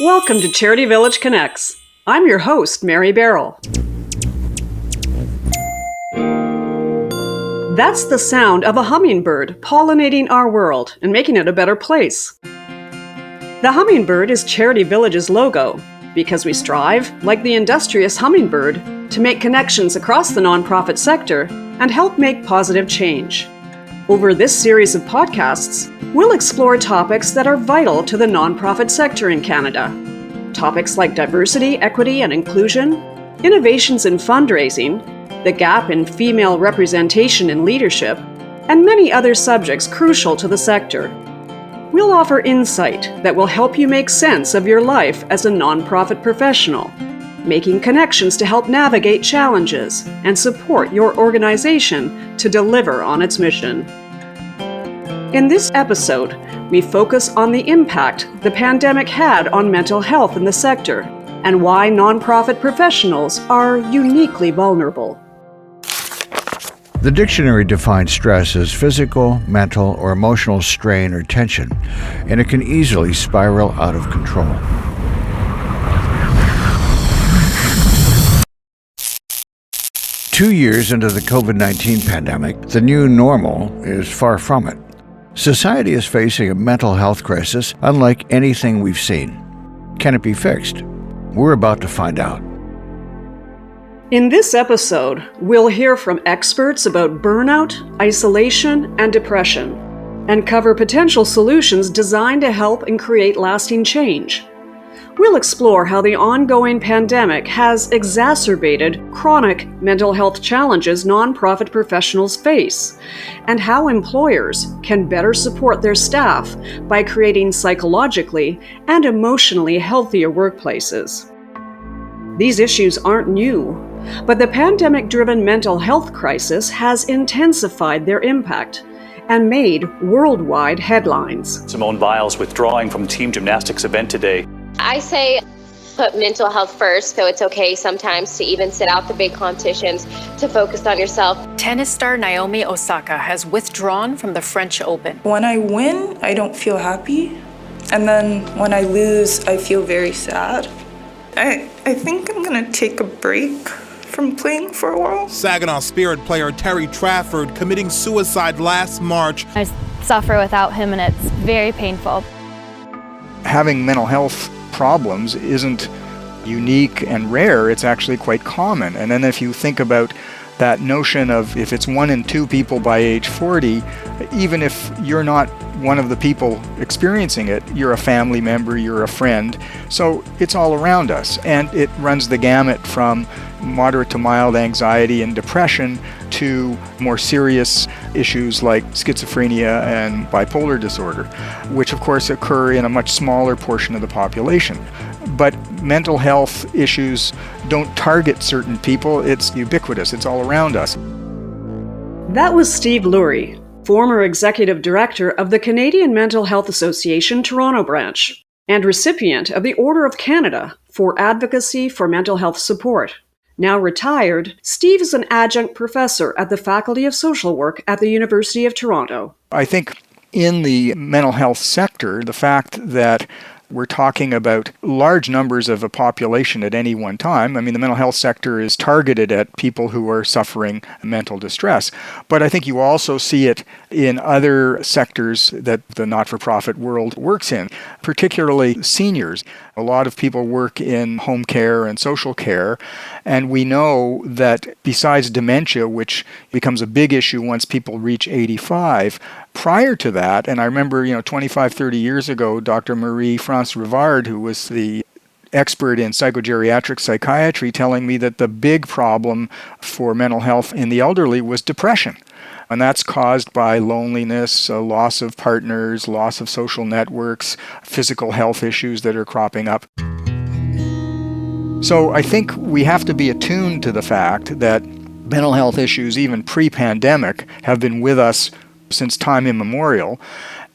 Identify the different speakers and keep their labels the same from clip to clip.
Speaker 1: Welcome to CharityVillage Connects. I'm your host, Mary Barroll. That's the sound of a hummingbird pollinating our world and making it a better place. The hummingbird is CharityVillage's logo because we strive, like the industrious hummingbird, to make connections across the nonprofit sector and help make positive change. Over this series of podcasts, we'll explore topics that are vital to the nonprofit sector in Canada. Topics like diversity, equity, and inclusion, innovations in fundraising, the gap in female representation in leadership, and many other subjects crucial to the sector. We'll offer insight that will help you make sense of your life as a nonprofit professional, making connections to help navigate challenges and support your organization to deliver on its mission. In this episode, we focus on the impact the pandemic had on mental health in the sector and why nonprofit professionals are uniquely vulnerable.
Speaker 2: The dictionary defines stress as physical, mental, or emotional strain or tension, and it can easily spiral out of control. Two years into the COVID-19 pandemic, the new normal is far from it. Society is facing a mental health crisis unlike anything we've seen. Can it be fixed? We're about to find out.
Speaker 1: In this episode, we'll hear from experts about burnout, isolation, and depression, and cover potential solutions designed to help and create lasting change. We'll explore how the ongoing pandemic has exacerbated chronic mental health challenges nonprofit professionals face, and how employers can better support their staff by creating psychologically and emotionally healthier workplaces. These issues aren't new, but the pandemic-driven mental health crisis has intensified their impact and made worldwide headlines.
Speaker 3: Simone Biles withdrawing from team gymnastics event today.
Speaker 4: I say put mental health first, so it's okay sometimes to even sit out the big competitions to focus on yourself.
Speaker 5: Tennis star Naomi Osaka has withdrawn from the French Open.
Speaker 6: When I win, I don't feel happy. And then when I lose, I feel very sad. I think I'm going to take a break from playing for a while.
Speaker 7: Saginaw Spirit player Terry Trafford committing suicide last March.
Speaker 8: I suffer without him and it's very painful.
Speaker 9: Having mental health problems isn't unique and rare, it's actually quite common. And then if you think about that notion of if it's 1 in 2 people by age 40, even if you're not one of the people experiencing it, you're a family member, you're a friend. So it's all around us, and it runs the gamut from moderate to mild anxiety and depression to more serious issues like schizophrenia and bipolar disorder, which of course occur in a much smaller portion of the population. But mental health issues don't target certain people, it's ubiquitous, it's all around us.
Speaker 1: That was Steve Lurie, former executive director of the Canadian Mental Health Association Toronto branch and recipient of the Order of Canada for Advocacy for Mental Health Support. Now retired, Steve is an adjunct professor at the Faculty of Social Work at the University of Toronto.
Speaker 9: I think in the mental health sector, the fact that we're talking about large numbers of a population at any one time. I mean, the mental health sector is targeted at people who are suffering mental distress. But I think you also see it in other sectors that the not-for-profit world works in, particularly seniors. A lot of people work in home care and social care, and we know that besides dementia, which becomes a big issue once people reach 85, prior to that, and I remember, 25, 30 years ago, Dr. Marie-France Rivard, who was the expert in psychogeriatric psychiatry, telling me that the big problem for mental health in the elderly was depression. And that's caused by loneliness, loss of partners, loss of social networks, physical health issues that are cropping up. So I think we have to be attuned to the fact that mental health issues, even pre-pandemic, have been with us since time immemorial.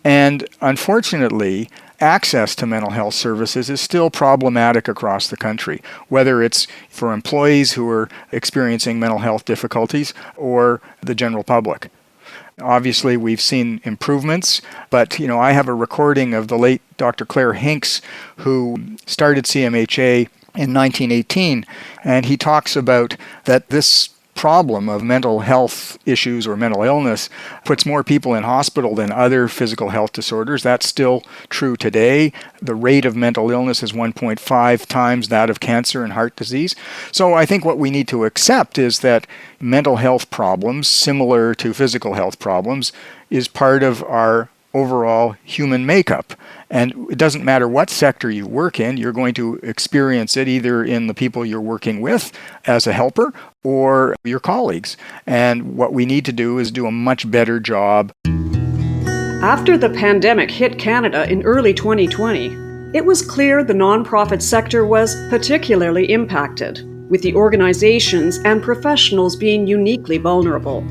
Speaker 9: And unfortunately, access to mental health services is still problematic across the country, whether it's for employees who are experiencing mental health difficulties or the general public. Obviously, we've seen improvements, but, I have a recording of the late Dr. Claire Hinks, who started CMHA in 1918, and he talks about that this problem of mental health issues or mental illness puts more people in hospital than other physical health disorders. That's still true today. The rate of mental illness is 1.5 times that of cancer and heart disease. So I think what we need to accept is that mental health problems, similar to physical health problems, is part of our overall human makeup. And it doesn't matter what sector you work in, you're going to experience it either in the people you're working with as a helper or your colleagues. And what we need to do is do a much better job.
Speaker 1: After the pandemic hit Canada in early 2020, it was clear the nonprofit sector was particularly impacted, with the organizations and professionals being uniquely vulnerable.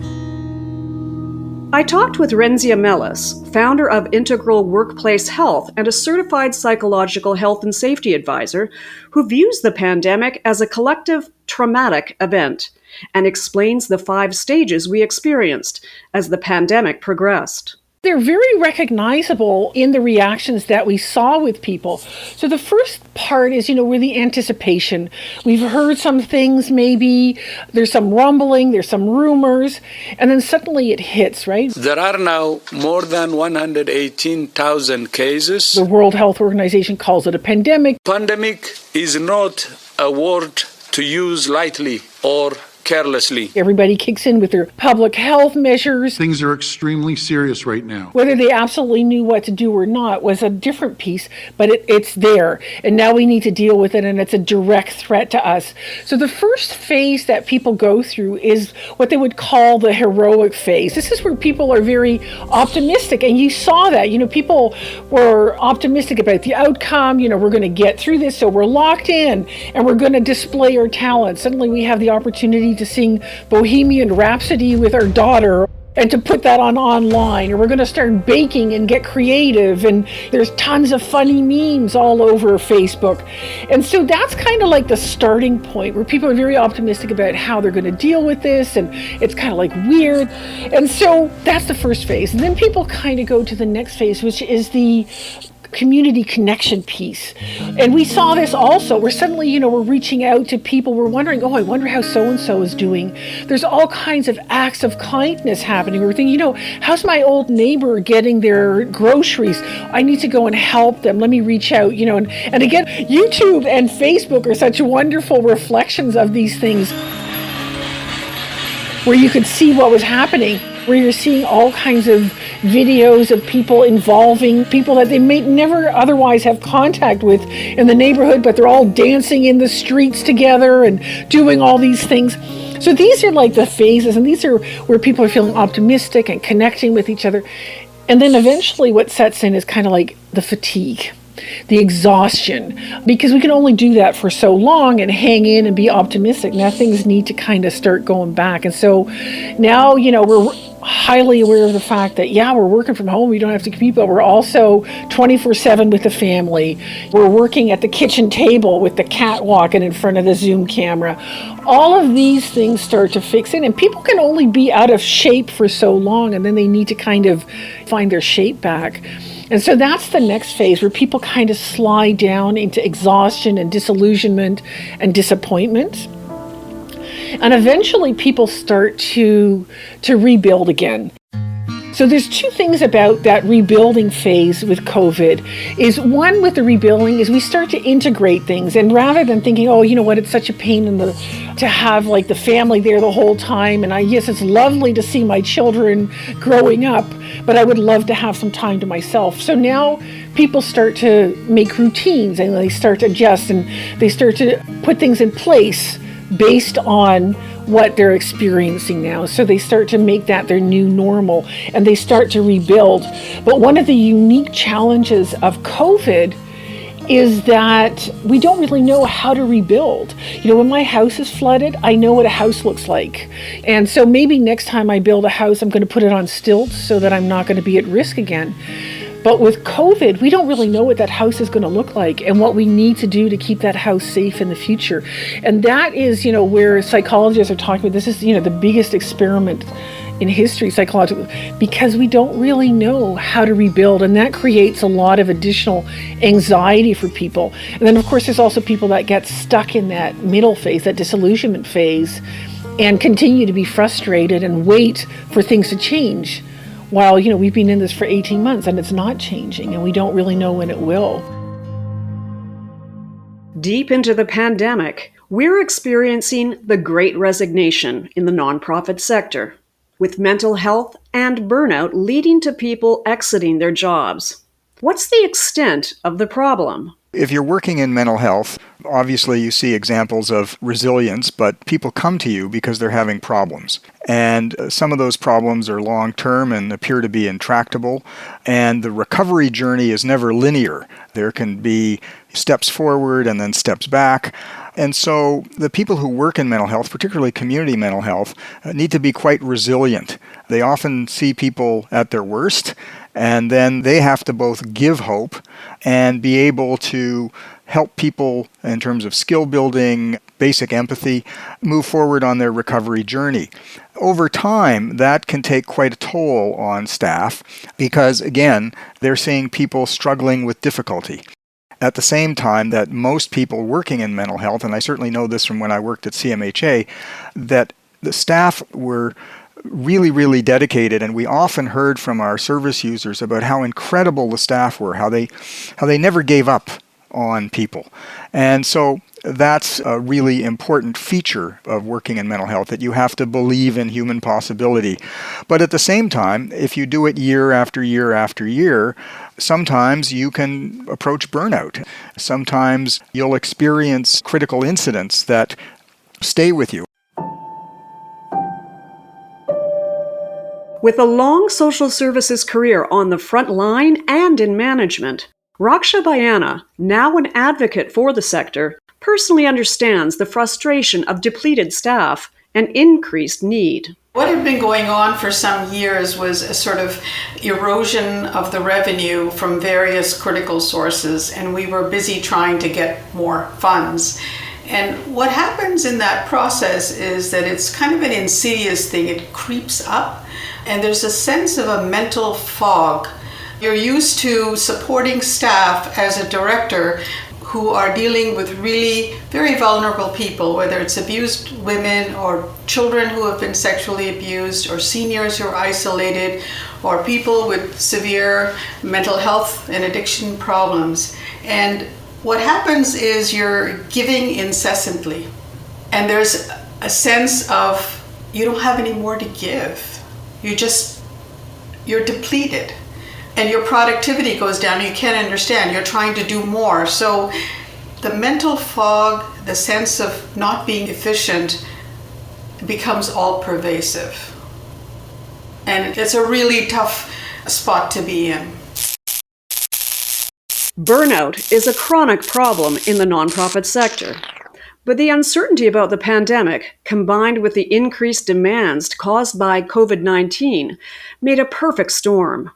Speaker 1: I talked with Renzia Mellis, founder of Integral Workplace Health and a certified psychological health and safety advisor, who views the pandemic as a collective traumatic event and explains the 5 stages we experienced as the pandemic progressed.
Speaker 10: They're very recognizable in the reactions that we saw with people. So the first part is, we're the anticipation. We've heard some things, maybe there's some rumbling, there's some rumors, and then suddenly it hits, right?
Speaker 11: There are now more than 118,000 cases.
Speaker 10: The World Health Organization calls it a pandemic.
Speaker 11: Pandemic is not a word to use lightly or carelessly.
Speaker 10: Everybody kicks in with their public health measures.
Speaker 12: Things are extremely serious right now.
Speaker 10: Whether they absolutely knew what to do or not was a different piece, but it's there. And now we need to deal with it, and it's a direct threat to us. So the first phase that people go through is what they would call the heroic phase. This is where people are very optimistic, and you saw that. People were optimistic about the outcome. We're going to get through this, so we're locked in, and we're going to display our talent. Suddenly we have the opportunity to sing Bohemian Rhapsody with our daughter and to put that online, or we're going to start baking and get creative, and there's tons of funny memes all over Facebook. And so that's kind of like the starting point where people are very optimistic about how they're going to deal with this, and it's kind of like weird. And so that's the first phase. And then people kind of go to the next phase, which is the community connection piece. And we saw this also, where suddenly, we're reaching out to people. We're wondering, I wonder how so-and-so is doing. There's all kinds of acts of kindness happening. We're thinking, how's my old neighbor getting their groceries? I need to go and help them. Let me reach out, and again, YouTube and Facebook are such wonderful reflections of these things, where you could see what was happening, where you're seeing all kinds of videos of people involving people that they may never otherwise have contact with in the neighborhood, but they're all dancing in the streets together and doing all these things. So these are like the phases, and these are where people are feeling optimistic and connecting with each other. And then eventually what sets in is kind of like the fatigue, the exhaustion, because we can only do that for so long and hang in and be optimistic. Now things need to kind of start going back. And so now, we're highly aware of the fact that, we're working from home, we don't have to commute, but we're also 24/7 with the family. We're working at the kitchen table with the cat walking in front of the Zoom camera. All of these things start to fix in, and people can only be out of shape for so long, and then they need to kind of find their shape back. And so that's the next phase, where people kind of slide down into exhaustion and disillusionment and disappointment. And eventually people start to rebuild again. So there's 2 things about that rebuilding phase with COVID. Is one, with the rebuilding, is we start to integrate things, and rather than thinking, it's such a pain to have like the family there the whole time, and yes, it's lovely to see my children growing up, but I would love to have some time to myself. So now people start to make routines, and they start to adjust, and they start to put things in place based on what they're experiencing now. So they start to make that their new normal, and they start to rebuild. But one of the unique challenges of COVID is that we don't really know how to rebuild. When my house is flooded, I know what a house looks like. And so maybe next time I build a house, I'm going to put it on stilts so that I'm not going to be at risk again. But with COVID, we don't really know what that house is going to look like and what we need to do to keep that house safe in the future. And that is, where psychologists are talking about, this is, the biggest experiment in history, psychological, because we don't really know how to rebuild, and that creates a lot of additional anxiety for people. And then, of course, there's also people that get stuck in that middle phase, that disillusionment phase, and continue to be frustrated and wait for things to change. While, we've been in this for 18 months and it's not changing, and we don't really know when it will.
Speaker 1: Deep into the pandemic, we're experiencing the Great Resignation in the nonprofit sector, with mental health and burnout leading to people exiting their jobs. What's the extent of the problem?
Speaker 9: If you're working in mental health, obviously you see examples of resilience, but people come to you because they're having problems. And some of those problems are long-term and appear to be intractable. And the recovery journey is never linear. There can be steps forward and then steps back. And so the people who work in mental health, particularly community mental health, need to be quite resilient. They often see people at their worst, and then they have to both give hope and be able to help people in terms of skill building, basic empathy, move forward on their recovery journey. Over time, that can take quite a toll on staff because, again, they're seeing people struggling with difficulty. At the same time that most people working in mental health, and I certainly know this from when I worked at CMHA, that the staff were really, really dedicated, and we often heard from our service users about how incredible the staff were, how they never gave up on people. And so that's a really important feature of working in mental health, that you have to believe in human possibility. But at the same time, if you do it year after year after year, sometimes you can approach burnout. Sometimes you'll experience critical incidents that stay with you.
Speaker 1: With a long social services career on the front line and in management, Raksha Bayana, now an advocate for the sector, personally understands the frustration of depleted staff and increased need.
Speaker 5: What had been going on for some years was a sort of erosion of the revenue from various critical sources, and we were busy trying to get more funds. And what happens in that process is that it's kind of an insidious thing. It creeps up, and there's a sense of a mental fog. You're used to supporting staff as a director who are dealing with really very vulnerable people, whether it's abused women or children who have been sexually abused or seniors who are isolated or people with severe mental health and addiction problems. And what happens is you're giving incessantly, and there's a sense of you don't have any more to give. You're depleted. And your productivity goes down. You can't understand. You're trying to do more. So the mental fog, the sense of not being efficient, becomes all pervasive. And it's a really tough spot to be in.
Speaker 1: Burnout is a chronic problem in the nonprofit sector. But the uncertainty about the pandemic, combined with the increased demands caused by COVID-19, made a perfect storm.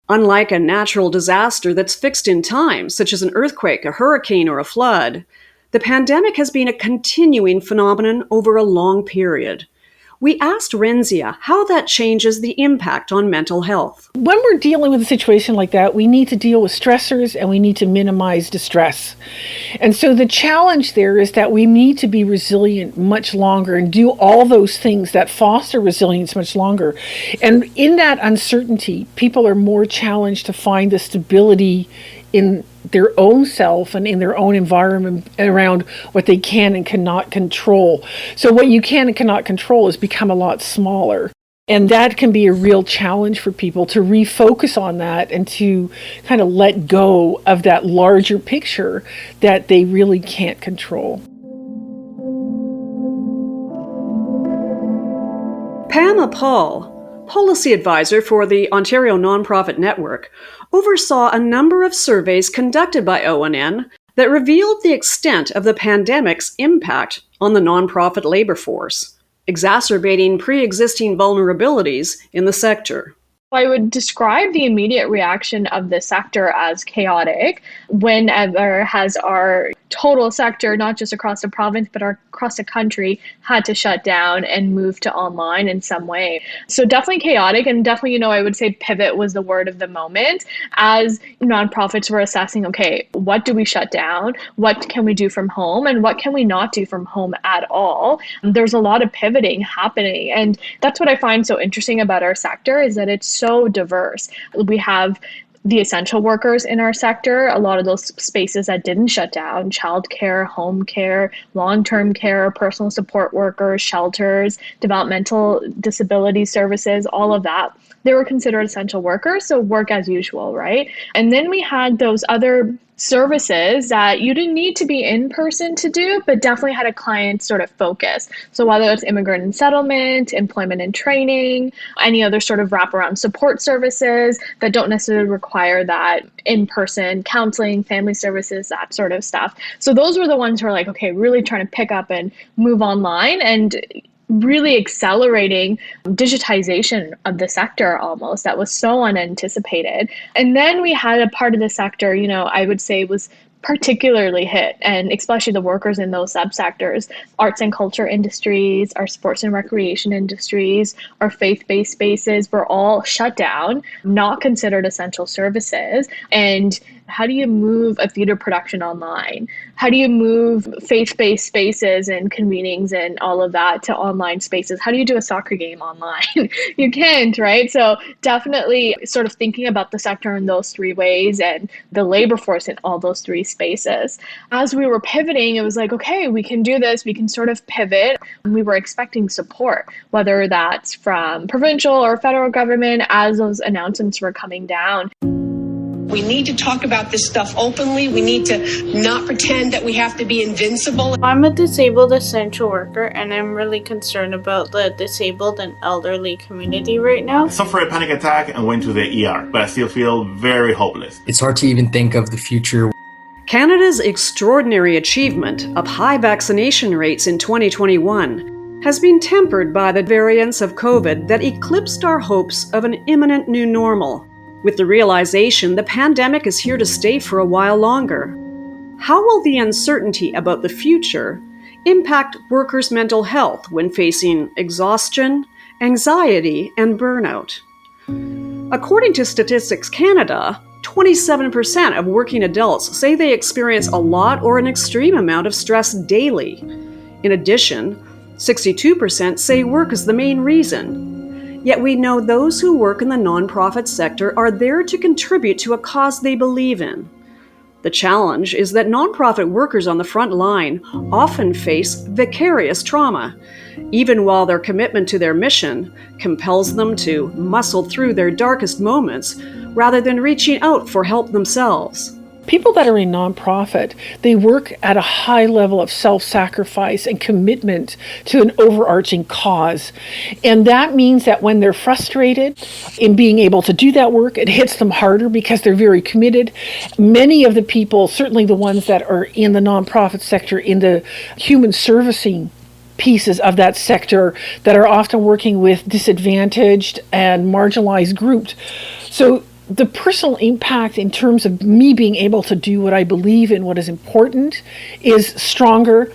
Speaker 1: Unlike a natural disaster that's fixed in time, such as an earthquake, a hurricane, or a flood, the pandemic has been a continuing phenomenon over a long period. We asked Renzia how that changes the impact on mental health.
Speaker 10: When we're dealing with a situation like that, we need to deal with stressors and we need to minimize distress. And so the challenge there is that we need to be resilient much longer and do all those things that foster resilience much longer. And in that uncertainty, people are more challenged to find the stability in their own self and in their own environment around what they can and cannot control. So what you can and cannot control has become a lot smaller. And that can be a real challenge for people to refocus on that and to kind of let go of that larger picture that they really can't control.
Speaker 1: Pamela Paul, policy advisor for the Ontario Nonprofit Network, oversaw a number of surveys conducted by ONN that revealed the extent of the pandemic's impact on the nonprofit labor force, exacerbating pre-existing vulnerabilities in the sector.
Speaker 13: I would describe the immediate reaction of the sector as chaotic whenever has our total sector, not just across the province, but across the country, had to shut down and move to online in some way. So definitely chaotic, and definitely, I would say pivot was the word of the moment as nonprofits were assessing, okay, what do we shut down? What can we do from home? And what can we not do from home at all? There's a lot of pivoting happening. And that's what I find so interesting about our sector, is that it's so diverse. We have the essential workers in our sector, a lot of those spaces that didn't shut down, childcare, home care, long-term care, personal support workers, shelters, developmental disability services, all of that. They were considered essential workers, so work as usual, right? And then we had those other services that you didn't need to be in person to do, but definitely had a client sort of focus. So whether it's immigrant and settlement, employment and training, any other sort of wraparound support services that don't necessarily require that in-person counseling, family services, that sort of stuff. So those were the ones who are like, okay, really trying to pick up and move online and really accelerating digitization of the sector almost that was so unanticipated. And then we had a part of the sector, I would say was particularly hit, and especially the workers in those subsectors, arts and culture industries, our sports and recreation industries, our faith-based spaces were all shut down, not considered essential services. And how do you move a theater production online? How do you move faith-based spaces and convenings and all of that to online spaces? How do you do a soccer game online? You can't, right? So definitely sort of thinking about the sector in those three ways and the labor force in all those three spaces. As we were pivoting, it was like, okay, we can do this. We can sort of pivot. We were expecting support, whether that's from provincial or federal government as those announcements were coming down.
Speaker 14: We need to talk about this stuff openly. We need to not pretend that we have to be invincible.
Speaker 15: I'm a disabled essential worker, and I'm really concerned about the disabled and elderly community right now.
Speaker 16: I suffered a panic attack and went to the ER, but I still feel very hopeless.
Speaker 17: It's hard to even think of the future.
Speaker 1: Canada's extraordinary achievement of high vaccination rates in 2021 has been tempered by the variants of COVID that eclipsed our hopes of an imminent new normal, with the realization the pandemic is here to stay for a while longer. How will the uncertainty about the future impact workers' mental health when facing exhaustion, anxiety, and burnout? According to Statistics Canada, 27% of working adults say they experience a lot or an extreme amount of stress daily. In addition, 62% say work is the main reason. Yet we know those who work in the nonprofit sector are there to contribute to a cause they believe in. The challenge is that nonprofit workers on the front line often face vicarious trauma, even while their commitment to their mission compels them to muscle through their darkest moments rather than reaching out for help themselves.
Speaker 10: People that are in nonprofit, they work at a high level of self-sacrifice and commitment to an overarching cause. And that means that when they're frustrated in being able to do that work, it hits them harder because they're very committed. Many of the people, certainly the ones that are in the nonprofit sector, in the human servicing pieces of that sector, that are often working with disadvantaged and marginalized groups. So the personal impact in terms of me being able to do what I believe in, what is important, is stronger.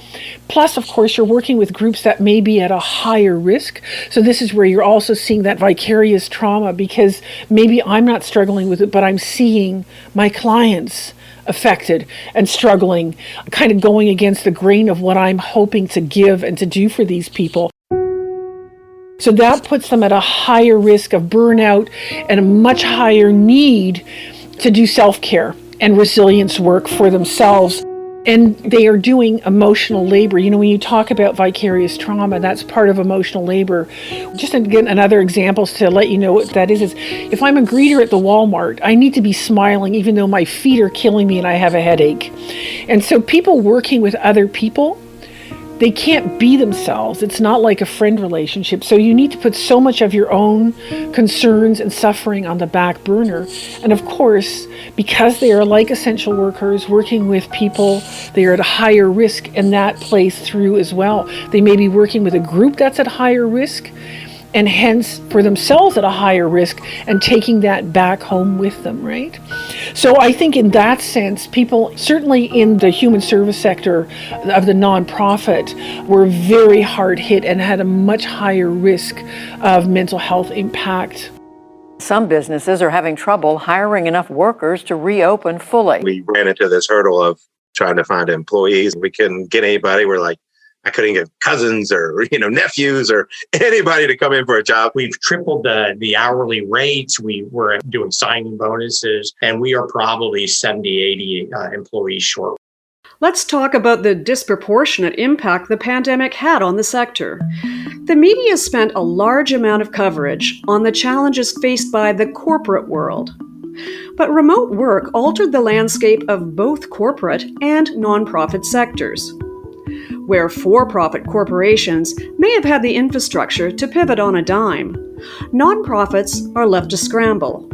Speaker 10: Plus, of course, you're working with groups that may be at a higher risk. So this is where you're also seeing that vicarious trauma, because maybe I'm not struggling with it, but I'm seeing my clients affected and struggling, kind of going against the grain of what I'm hoping to give and to do for these people. So that puts them at a higher risk of burnout and a much higher need to do self-care and resilience work for themselves. And they are doing emotional labor. When you talk about vicarious trauma, that's part of emotional labor. Just again, another example to let you know what that is if I'm a greeter at the Walmart, I need to be smiling even though my feet are killing me and I have a headache. And so people working with other people, they can't be themselves. It's not like a friend relationship. So you need to put so much of your own concerns and suffering on the back burner. And of course, because they are like essential workers working with people, they are at a higher risk, and that plays through as well. They may be working with a group that's at higher risk, and hence for themselves at a higher risk, and taking that back home with them, right? So I think in that sense, people, certainly in the human service sector of the nonprofit, were very hard hit and had a much higher risk of mental health impact.
Speaker 18: Some businesses are having trouble hiring enough workers to reopen fully.
Speaker 19: We ran into this hurdle of trying to find employees. We couldn't get anybody. We're like, I couldn't get cousins or, nephews or anybody to come in for a job.
Speaker 20: We've tripled the hourly rates. We were doing signing bonuses, and we are probably 70, 80 employees short.
Speaker 1: Let's talk about the disproportionate impact the pandemic had on the sector. The media spent a large amount of coverage on the challenges faced by the corporate world. But remote work altered the landscape of both corporate and nonprofit sectors. Where for-profit corporations may have had the infrastructure to pivot on a dime, nonprofits are left to scramble.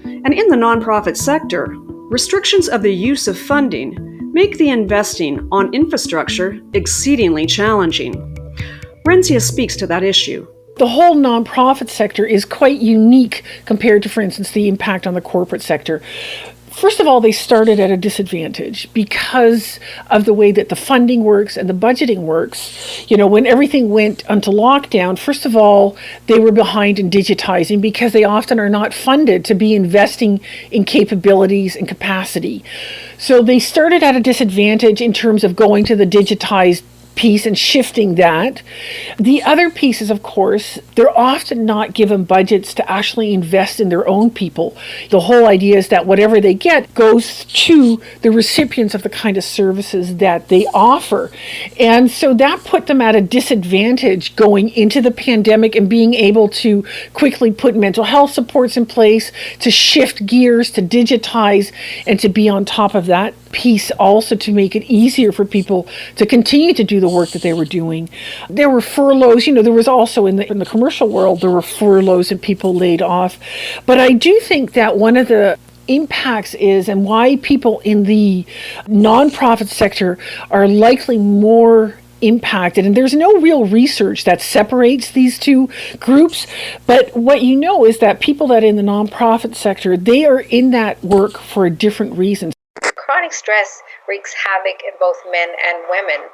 Speaker 1: And in the nonprofit sector, restrictions of the use of funding make the investing on infrastructure exceedingly challenging. Renzia speaks to that issue.
Speaker 10: The whole nonprofit sector is quite unique compared to, for instance, the impact on the corporate sector. First of all, they started at a disadvantage because of the way that the funding works and the budgeting works. When everything went onto lockdown, first of all, they were behind in digitizing because they often are not funded to be investing in capabilities and capacity. So they started at a disadvantage in terms of going to the digitized piece and shifting that. The other piece is, of course, they're often not given budgets to actually invest in their own people. The whole idea is that whatever they get goes to the recipients of the kind of services that they offer. And so that put them at a disadvantage going into the pandemic and being able to quickly put mental health supports in place, to shift gears, to digitize, and to be on top of that piece also to make it easier for people to continue to do the work that they were doing. There were furloughs, there was also in the commercial world, there were furloughs and people laid off. But I do think that one of the impacts is, and why people in the nonprofit sector are likely more impacted, and there's no real research that separates these two groups, but what you know is that people that are in the nonprofit sector, they are in that work for a different reason.
Speaker 21: Chronic stress wreaks havoc in both men and women.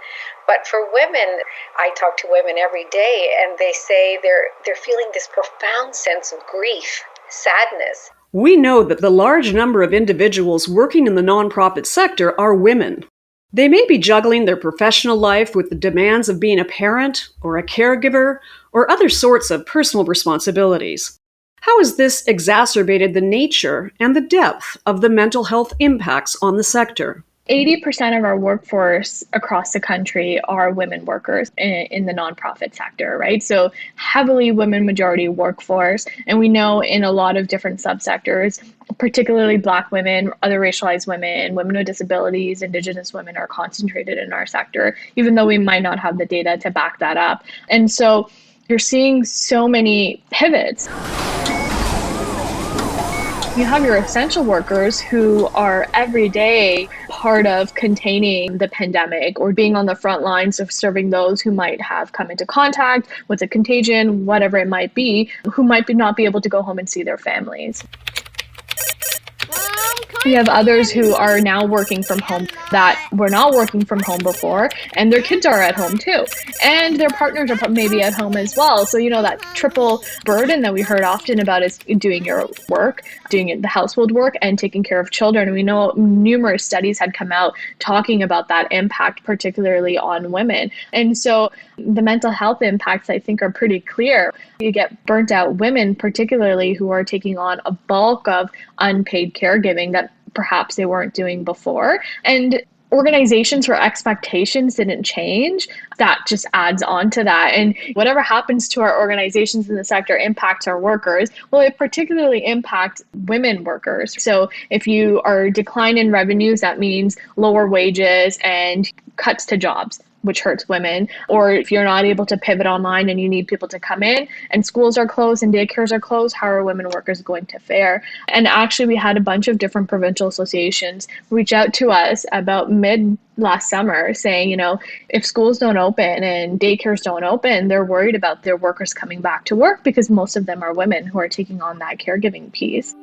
Speaker 21: But for women, I talk to women every day, and they say they're feeling this profound sense of grief, sadness.
Speaker 1: We know that the large number of individuals working in the nonprofit sector are women. They may be juggling their professional life with the demands of being a parent or a caregiver or other sorts of personal responsibilities. How has this exacerbated the nature and the depth of the mental health impacts on the sector?
Speaker 13: 80% of our workforce across the country are women workers in the nonprofit sector, right? So heavily women majority workforce. And we know in a lot of different subsectors, particularly Black women, other racialized women, women with disabilities, Indigenous women are concentrated in our sector, even though we might not have the data to back that up. And so you're seeing so many pivots. You have your essential workers who are every day part of containing the pandemic or being on the front lines of serving those who might have come into contact with a contagion, whatever it might be, who might not be able to go home and see their families. We have others who are now working from home that were not working from home before, and their kids are at home too. And their partners are maybe at home as well. So, that triple burden that we heard often about is doing your work, doing the household work, and taking care of children. We know numerous studies had come out talking about that impact, particularly on women. And so the mental health impacts, I think, are pretty clear. You get burnt out women, particularly who are taking on a bulk of unpaid caregiving that perhaps they weren't doing before. And organizations or expectations didn't change. That just adds on to that. And whatever happens to our organizations in the sector impacts our workers. Well, it particularly impacts women workers. So if you are declining in revenues, that means lower wages and cuts to jobs, which hurts women. Or if you're not able to pivot online and you need people to come in and schools are closed and daycares are closed, how are women workers going to fare? And actually, we had a bunch of different provincial associations reach out to us about mid last summer saying, if schools don't open and daycares don't open, they're worried about their workers coming back to work because most of them are women who are taking on that caregiving piece.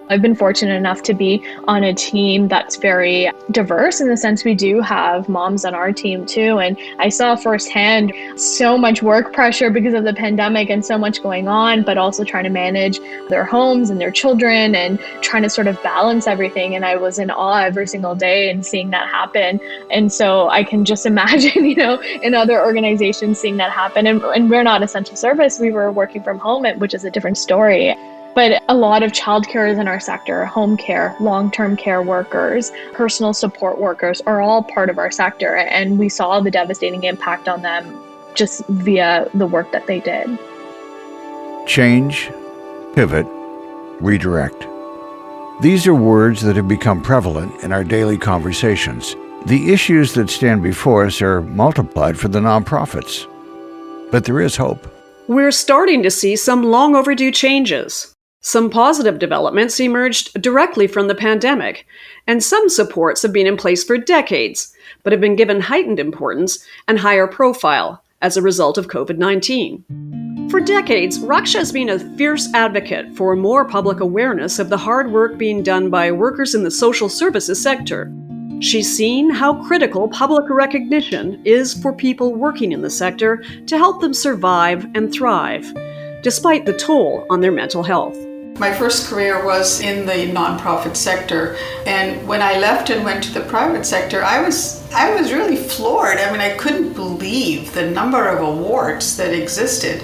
Speaker 13: I've been fortunate enough to be on a team that's very diverse in the sense we do have moms on our team too. And I saw firsthand so much work pressure because of the pandemic and so much going on, but also trying to manage their homes and their children and trying to sort of balance everything. And I was in awe every single day and seeing that happen. And so I can just imagine, in other organizations seeing that happen. And we're not essential service. We were working from home, which is a different story. But a lot of childcare is in our sector, home care, long-term care workers, personal support workers are all part of our sector. And we saw the devastating impact on them just via the work that they did.
Speaker 2: Change, pivot, redirect. These are words that have become prevalent in our daily conversations. The issues that stand before us are multiplied for the nonprofits. But there is hope.
Speaker 1: We're starting to see some long overdue changes. Some positive developments emerged directly from the pandemic, and some supports have been in place for decades, but have been given heightened importance and higher profile as a result of COVID-19. For decades, Raksha has been a fierce advocate for more public awareness of the hard work being done by workers in the social services sector. She's seen how critical public recognition is for people working in the sector to help them survive and thrive, despite the toll on their mental health.
Speaker 5: My first career was in the nonprofit sector, and when I left and went to the private sector, I was really floored. I couldn't believe the number of awards that existed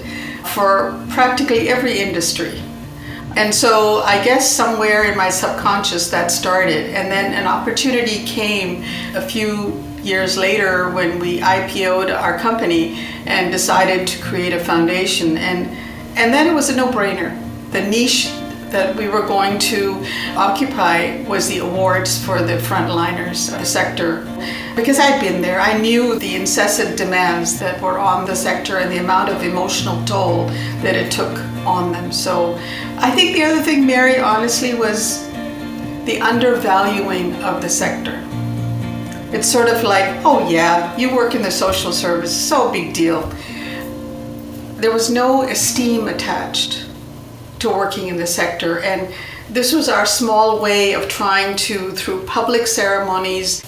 Speaker 5: for practically every industry. And so I guess somewhere in my subconscious that started, and then an opportunity came a few years later when we IPO'd our company and decided to create a foundation, and then it was a no-brainer. The niche that we were going to occupy was the awards for the frontliners sector. Because I'd been there, I knew the incessant demands that were on the sector and the amount of emotional toll that it took on them. So I think the other thing, Mary, honestly, was the undervaluing of the sector. It's sort of like, oh yeah, you work in the social service, so big deal. There was no esteem attached to working in the sector, and this was our small way of trying to, through public ceremonies,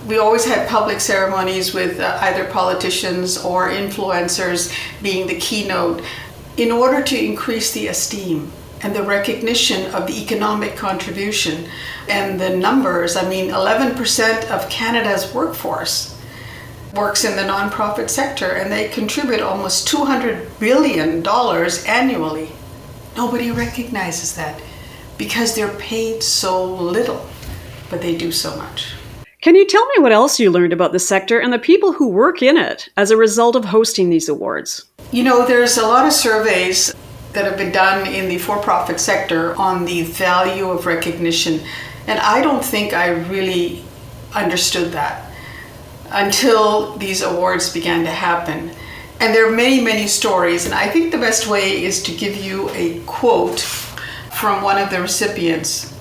Speaker 5: we always had public ceremonies with either politicians or influencers being the keynote, in order to increase the esteem and the recognition of the economic contribution and the numbers. 11% of Canada's workforce works in the nonprofit sector, and they contribute almost $200 billion annually. Nobody recognizes that because they're paid so little, but they do so much.
Speaker 1: Can you tell me what else you learned about the sector and the people who work in it as a result of hosting these awards?
Speaker 5: There's a lot of surveys that have been done in the for-profit sector on the value of recognition, and I don't think I really understood that until these awards began to happen. And there are many, many stories, and I think the best way is to give you a quote from one of the recipients.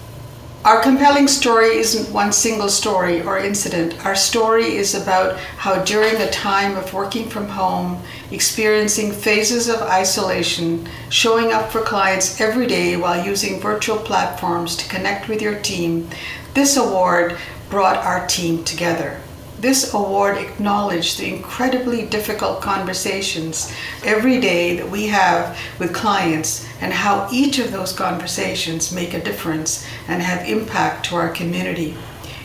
Speaker 5: Our compelling story isn't one single story or incident. Our story is about how during a time of working from home, experiencing phases of isolation, showing up for clients every day while using virtual platforms to connect with your team, this award brought our team together. This award acknowledged the incredibly difficult conversations every day that we have with clients and how each of those conversations make a difference and have impact to our community.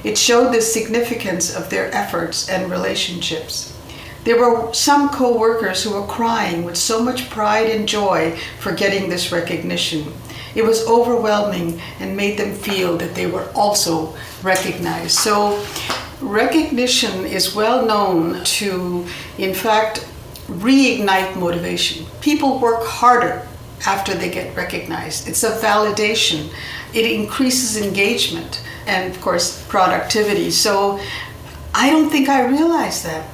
Speaker 5: It showed the significance of their efforts and relationships. There were some co-workers who were crying with so much pride and joy for getting this recognition. It was overwhelming and made them feel that they were also recognized. So recognition is well known to, in fact, reignite motivation. People work harder after they get recognized. It's a validation. It increases engagement and, of course, productivity. So I don't think I realized that.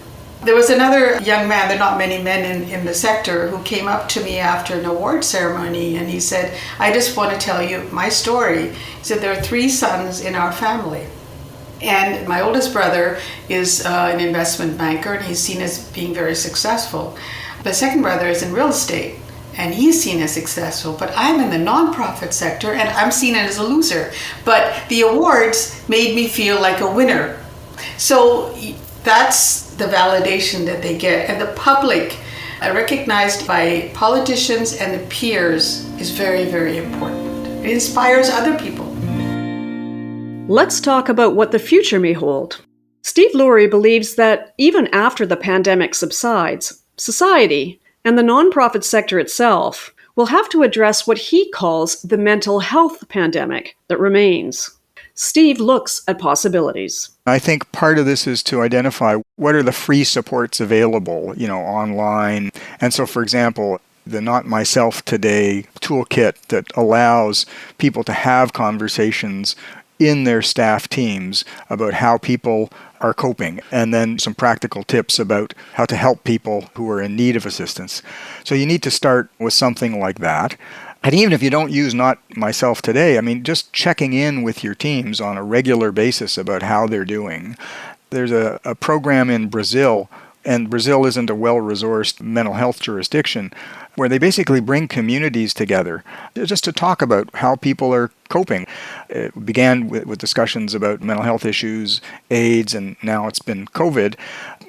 Speaker 5: There was another young man, there are not many men in the sector, who came up to me after an award ceremony, and he said, I just want to tell you my story. He said, there are 3 sons in our family. And my oldest brother is an investment banker, and he's seen as being very successful. The second brother is in real estate, and he's seen as successful, but I'm in the nonprofit sector and I'm seen as a loser. But the awards made me feel like a winner. So that's the validation that they get. And the public, recognized by politicians and the peers, is very, very important. It inspires other people.
Speaker 1: Let's talk about what the future may hold. Steve Lurie believes that even after the pandemic subsides, society and the nonprofit sector itself will have to address what he calls the mental health pandemic that remains. Steve looks at possibilities.
Speaker 9: I think part of this is to identify what are the free supports available, online. And so, for example, the Not Myself Today toolkit that allows people to have conversations in their staff teams about how people are coping, and then some practical tips about how to help people who are in need of assistance. So you need to start with something like that. And even if you don't use Not Myself Today, just checking in with your teams on a regular basis about how they're doing. There's a program in Brazil, and Brazil isn't a well-resourced mental health jurisdiction, where they basically bring communities together just to talk about how people are coping. It began with discussions about mental health issues, AIDS, and now it's been COVID.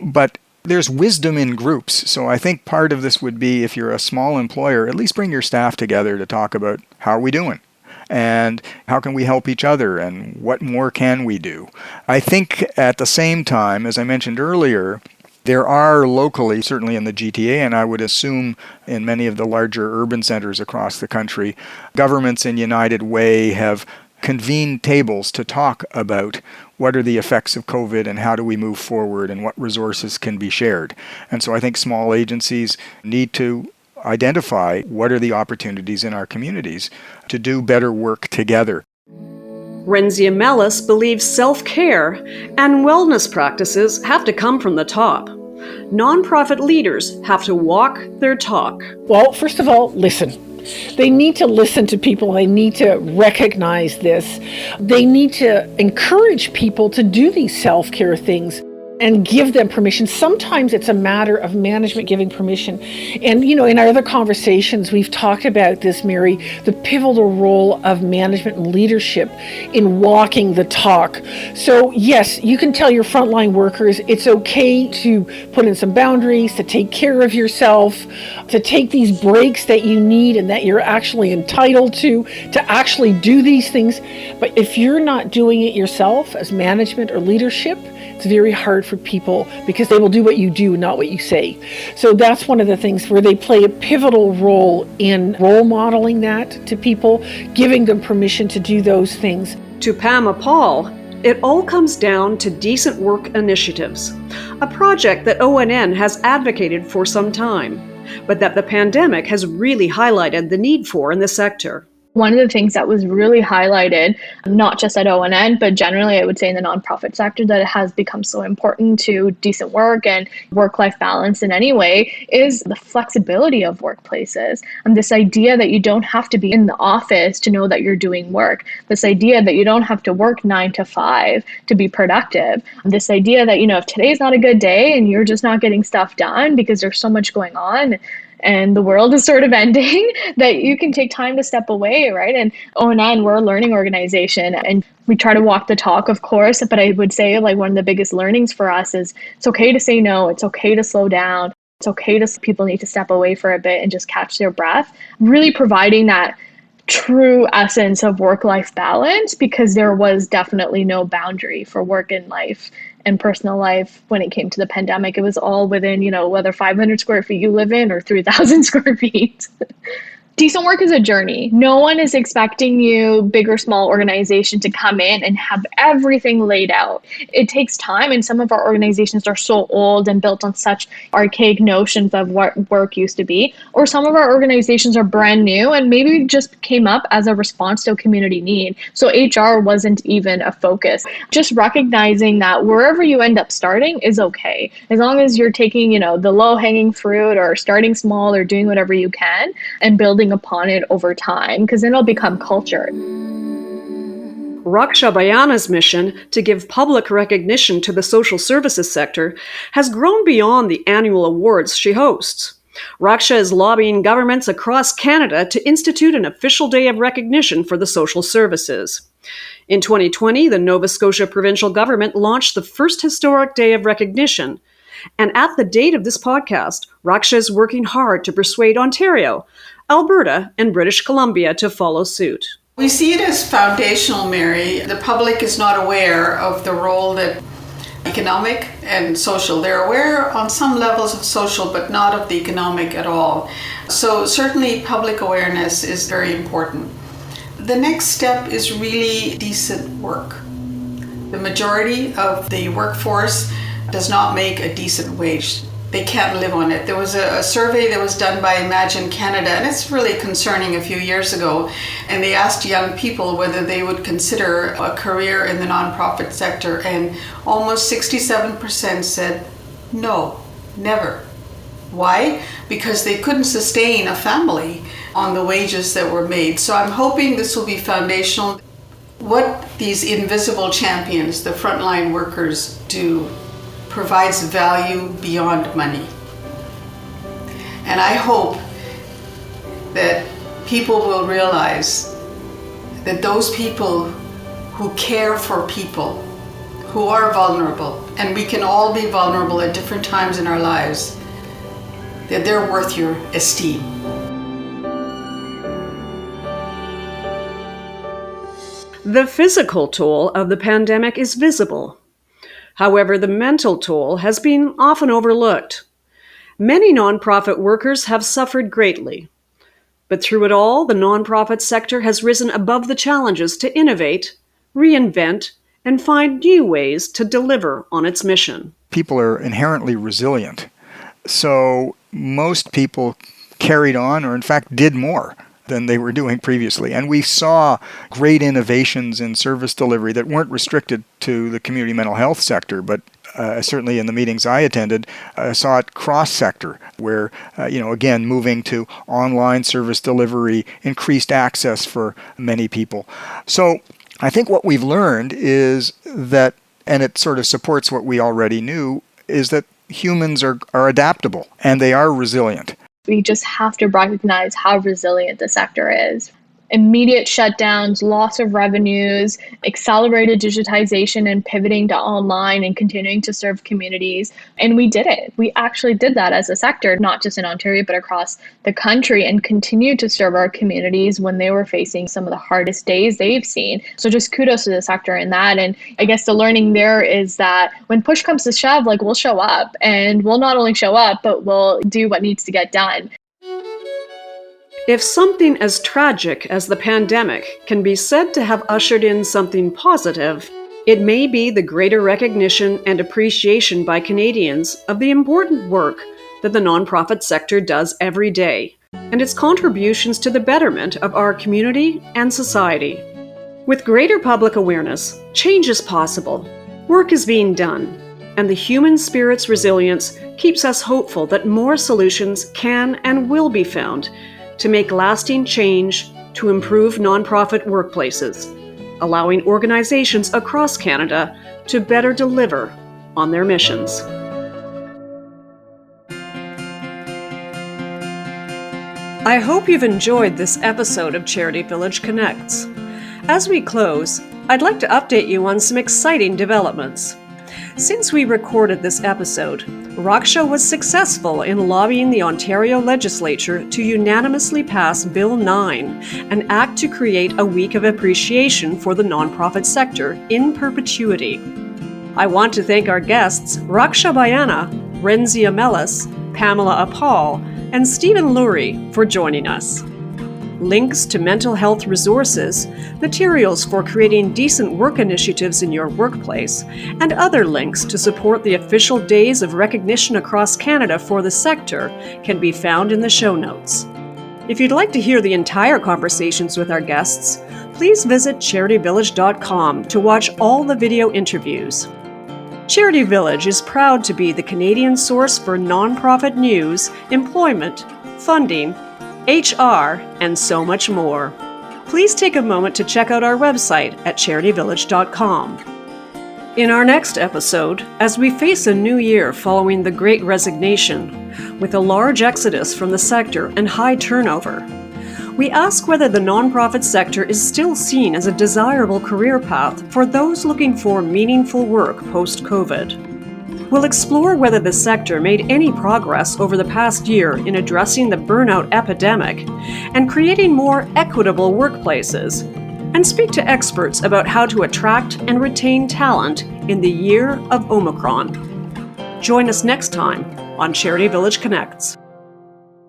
Speaker 9: But there's wisdom in groups. So I think part of this would be, if you're a small employer, at least bring your staff together to talk about how are we doing? And how can we help each other? And what more can we do? I think at the same time, as I mentioned earlier, there are locally, certainly in the GTA, and I would assume in many of the larger urban centers across the country, governments in United Way have convened tables to talk about what are the effects of COVID and how do we move forward and what resources can be shared. And so I think small agencies need to identify what are the opportunities in our communities to do better work together.
Speaker 1: Renzia Mellis believes self-care and wellness practices have to come from the top. Nonprofit leaders have to walk their talk.
Speaker 10: Well, first of all, listen. They need to listen to people. They need to recognize this. They need to encourage people to do these self-care things and give them permission. Sometimes it's a matter of management giving permission. And, in our other conversations, we've talked about this, Mary, the pivotal role of management and leadership in walking the talk. So, yes, you can tell your frontline workers it's okay to put in some boundaries, to take care of yourself, to take these breaks that you need and that you're actually entitled to actually do these things. But if you're not doing it yourself as management or leadership, it's very hard for people because they will do what you do, not what you say. So that's one of the things where they play a pivotal role in role modeling that to people, giving them permission to do those things.
Speaker 1: To Pam Paul, it all comes down to decent work initiatives, a project that ONN has advocated for some time, but that the pandemic has really highlighted the need for in the sector.
Speaker 13: One of the things that was really highlighted, not just at ONN, but generally I would say in the nonprofit sector, that it has become so important to decent work and work-life balance in any way, is the flexibility of workplaces. And this idea that you don't have to be in the office to know that you're doing work. This idea that you don't have to work 9 to 5 to be productive. This idea that, if today's not a good day and you're just not getting stuff done because there's so much going on, and the world is sort of ending, that you can take time to step away, right? And ONN, we're a learning organization, and we try to walk the talk, of course, but I would say one of the biggest learnings for us is it's okay to say no, it's okay to slow down, it's okay to, people need to step away for a bit and just catch their breath, really providing that true essence of work-life balance, because there was definitely no boundary for work and life and personal life when it came to the pandemic. It was all within, whether 500 square feet you live in or 3,000 square feet. Decent work is a journey. No one is expecting you, big or small organization, to come in and have everything laid out. It takes time, and some of our organizations are so old and built on such archaic notions of what work used to be, or some of our organizations are brand new and maybe just came up as a response to a community need. So HR wasn't even a focus. Just recognizing that wherever you end up starting is okay, as long as you're taking, the low-hanging fruit or starting small or doing whatever you can and building upon it over time, because then it'll become culture.
Speaker 1: Raksha Bayana's mission to give public recognition to the social services sector has grown beyond the annual awards she hosts. Raksha is lobbying governments across Canada to institute an official day of recognition for the social services. In 2020, the Nova Scotia provincial government launched the first historic day of recognition. And at the date of this podcast, Raksha is working hard to persuade Ontario, Alberta, and British Columbia to follow suit.
Speaker 5: We see it as foundational, Mary. The public is not aware of the role that economic and social. They're aware on some levels of social, but not of the economic at all. So certainly public awareness is very important. The next step is really decent work. The majority of the workforce does not make a decent wage. They can't live on it. There was a survey that was done by Imagine Canada, and it's really concerning, a few years ago, and they asked young people whether they would consider a career in the nonprofit sector, and almost 67% said no, never. Why? Because they couldn't sustain a family on the wages that were made. So I'm hoping this will be foundational. What these invisible champions, the frontline workers, do provides value beyond money. And I hope that people will realize that those people who care for people, who are vulnerable, and we can all be vulnerable at different times in our lives, that they're worth your esteem.
Speaker 1: The physical toll of the pandemic is visible. However, the mental toll has been often overlooked. Many nonprofit workers have suffered greatly. But through it all, the nonprofit sector has risen above the challenges to innovate, reinvent, and find new ways to deliver on its mission.
Speaker 9: People are inherently resilient. So most people carried on, or in fact did more than they were doing previously. And we saw great innovations in service delivery that weren't restricted to the community mental health sector, but certainly in the meetings I attended, I saw it cross-sector, where, again, moving to online service delivery, increased access for many people. So I think what we've learned is that, and it sort of supports what we already knew, is that humans are adaptable and they are resilient.
Speaker 13: We just have to recognize how resilient the sector is. Immediate shutdowns, loss of revenues, accelerated digitization and pivoting to online and continuing to serve communities. And we did it. We actually did that as a sector, not just in Ontario, but across the country, and continued to serve our communities when they were facing some of the hardest days they've seen. So just kudos to the sector in that. And I guess the learning there is that when push comes to shove, we'll show up, and we'll not only show up, but we'll do what needs to get done.
Speaker 1: If something as tragic as the pandemic can be said to have ushered in something positive, it may be the greater recognition and appreciation by Canadians of the important work that the nonprofit sector does every day, and its contributions to the betterment of our community and society. With greater public awareness, change is possible, work is being done, and the human spirit's resilience keeps us hopeful that more solutions can and will be found to make lasting change to improve nonprofit workplaces, allowing organizations across Canada to better deliver on their missions. I hope you've enjoyed this episode of CharityVillage Connects. As we close, I'd like to update you on some exciting developments. Since we recorded this episode, Raksha was successful in lobbying the Ontario Legislature to unanimously pass Bill 9, an act to create a week of appreciation for the nonprofit sector in perpetuity. I want to thank our guests Raksha Bayana, Renzia Mellis, Pamela Apal, and Stephen Lurie for joining us. Links to mental health resources, materials for creating decent work initiatives in your workplace, and other links to support the official days of recognition across Canada for the sector can be found in the show notes. If you'd like to hear the entire conversations with our guests, please visit CharityVillage.com to watch all the video interviews. Charity Village is proud to be the Canadian source for nonprofit news, employment, funding, HR, and so much more. Please take a moment to check out our website at CharityVillage.com. In our next episode, as we face a new year following the Great Resignation, with a large exodus from the sector and high turnover, we ask whether the nonprofit sector is still seen as a desirable career path for those looking for meaningful work post-COVID. We'll explore whether the sector made any progress over the past year in addressing the burnout epidemic and creating more equitable workplaces, and speak to experts about how to attract and retain talent in the year of Omicron. Join us next time on CharityVillage Connects.